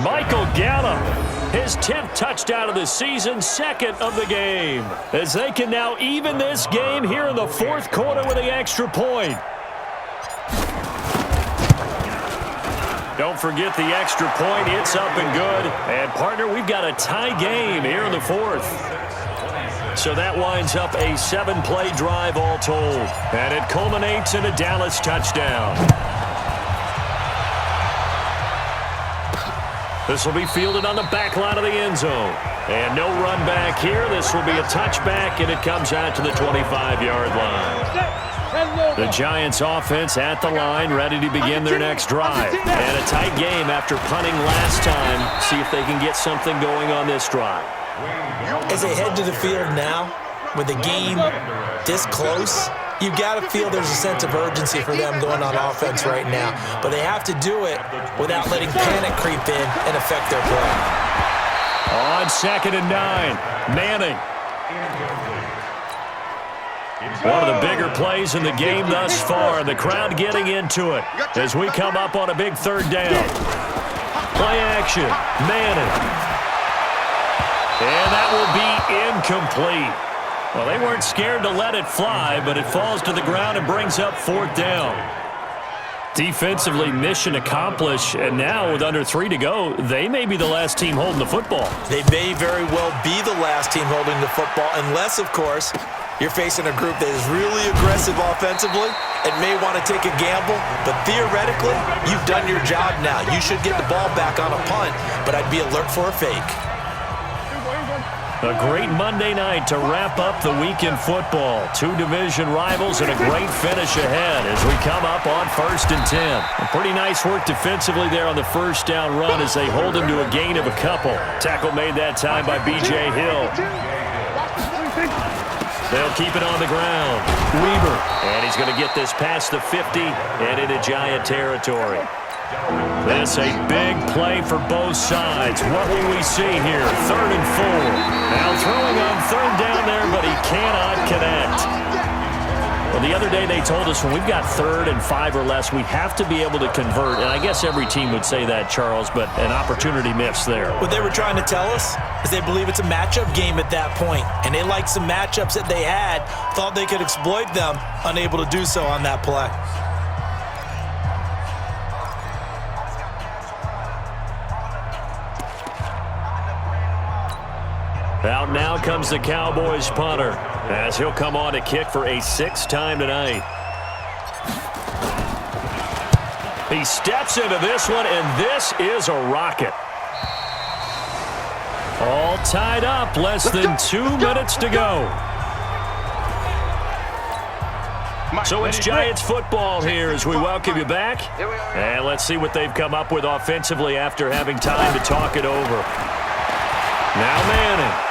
Michael Gallup, his 10th touchdown of the season, second of the game, as they can now even this game here in the fourth quarter with the extra point. Don't forget the extra point. It's up and good. And, partner, we've got a tie game here in the fourth. So that winds up a 7-play drive all told. And it culminates in a Dallas touchdown. This will be fielded on the back line of the end zone. And no run back here. This will be a touchback, and it comes out to the 25-yard line. The Giants offense at the line, ready to begin their next drive. And a tight game after punting last time. See if they can get something going on this drive. As they head to the field now, with the game this close, you got to feel there's a sense of urgency for them going on offense right now. But they have to do it without letting panic creep in and affect their play. On 2nd and 9, Manning. One of the bigger plays in the game thus far. The crowd getting into it as we come up on a big third down. Play action, Manning. And that will be incomplete. Well, they weren't scared to let it fly, but it falls to the ground and brings up 4th down. Defensively, mission accomplished, and now with under 3 to go, they may be the last team holding the football. They may very well be the last team holding the football, unless, of course, you're facing a group that is really aggressive offensively and may want to take a gamble, but theoretically, you've done your job now. You should get the ball back on a punt, but I'd be alert for a fake. A great Monday night to wrap up the week in football. 2 division rivals and a great finish ahead as we come up on 1st and 10. A pretty nice work defensively there on the first down run as they hold him to a gain of a couple. Tackle made that time by B.J. Hill. They'll keep it on the ground. Weaver. And he's going to get this past the 50 and into Giant territory. This a big play for both sides. What will we see here? 3rd and 4. Now throwing on 3rd down there, but he cannot connect. Well, the other day they told us when we've got 3rd and 5 or less, we have to be able to convert. And I guess every team would say that, Charles, but an opportunity missed there. What they were trying to tell us is they believe it's a matchup game at that point. And they liked some matchups that they had, thought they could exploit them, unable to do so on that play. Out now comes the Cowboys punter as he'll come on to kick for a 6th time tonight. He steps into this one, and this is a rocket. All tied up, less than 2 minutes to go. So it's Giants football here as we welcome you back. And let's see what they've come up with offensively after having time to talk it over. Now Manning.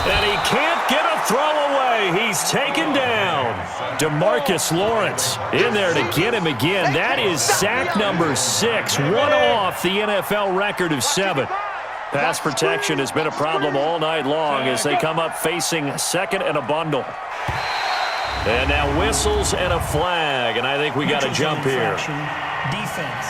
And he can't get a throw away. He's taken down. DeMarcus Lawrence in there to get him again. That is sack number 6, one off the NFL record of 7. Pass protection has been a problem all night long as they come up facing 2nd and a bundle. And now whistles and a flag, and I think we got a jump here. Defense.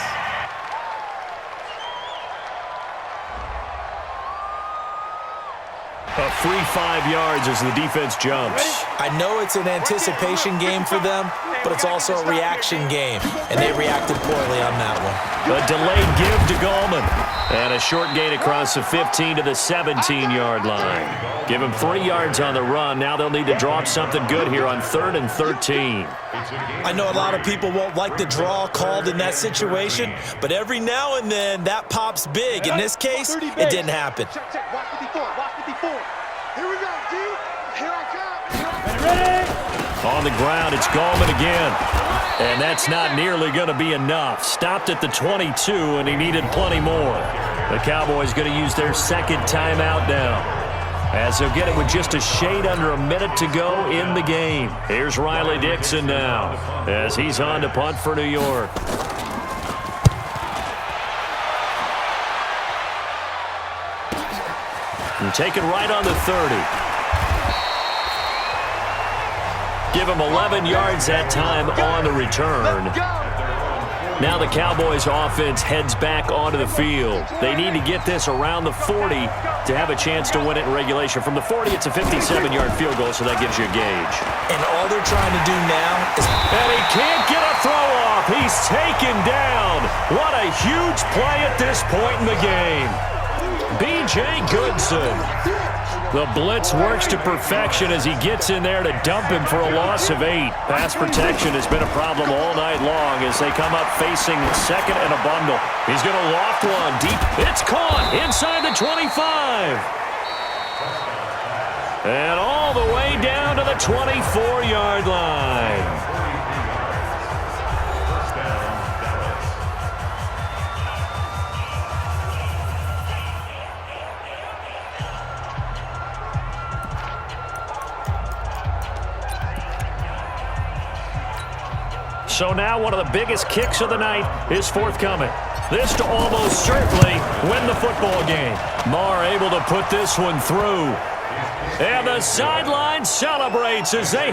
A free 5 yards as the defense jumps. I know it's an anticipation game for them, but it's also a reaction game, and they reacted poorly on that one. A delayed give to Gallman. And a short gain across the 15 to the 17-yard line. Give them 3 yards on the run. Now they'll need to draw up something good here on 3rd and 13. I know a lot of people won't like the draw called in that situation, but every now and then that pops big. In this case, it didn't happen. Watch 54. Watch 54. Here we go, G. Here I come. Ready? On the ground, it's Gallman again. And that's not nearly going to be enough. Stopped at the 22, and he needed plenty more. The Cowboys going to use their 2nd timeout now, as they'll get it with just a shade under a minute to go in the game. Here's Riley Dixon now, as he's on to punt for New York. And take it right on the 30. Give him 11 yards that time on the return. Now the Cowboys offense heads back onto the field. They need to get this around the 40 to have a chance to win it in regulation. From the 40, it's a 57-yard field goal, so that gives you a gauge. And all they're trying to do now is... And he can't get a throw off. He's taken down. What a huge play at this point in the game. B.J. Goodson. The blitz works to perfection as he gets in there to dump him for a loss of 8. Pass protection has been a problem all night long as they come up facing second and a bundle. He's going to loft one deep. It's caught inside the 25. And all the way down to the 24-yard line. So now one of the biggest kicks of the night is forthcoming. This to almost certainly win the football game. Marr able to put this one through. And the sideline celebrates as they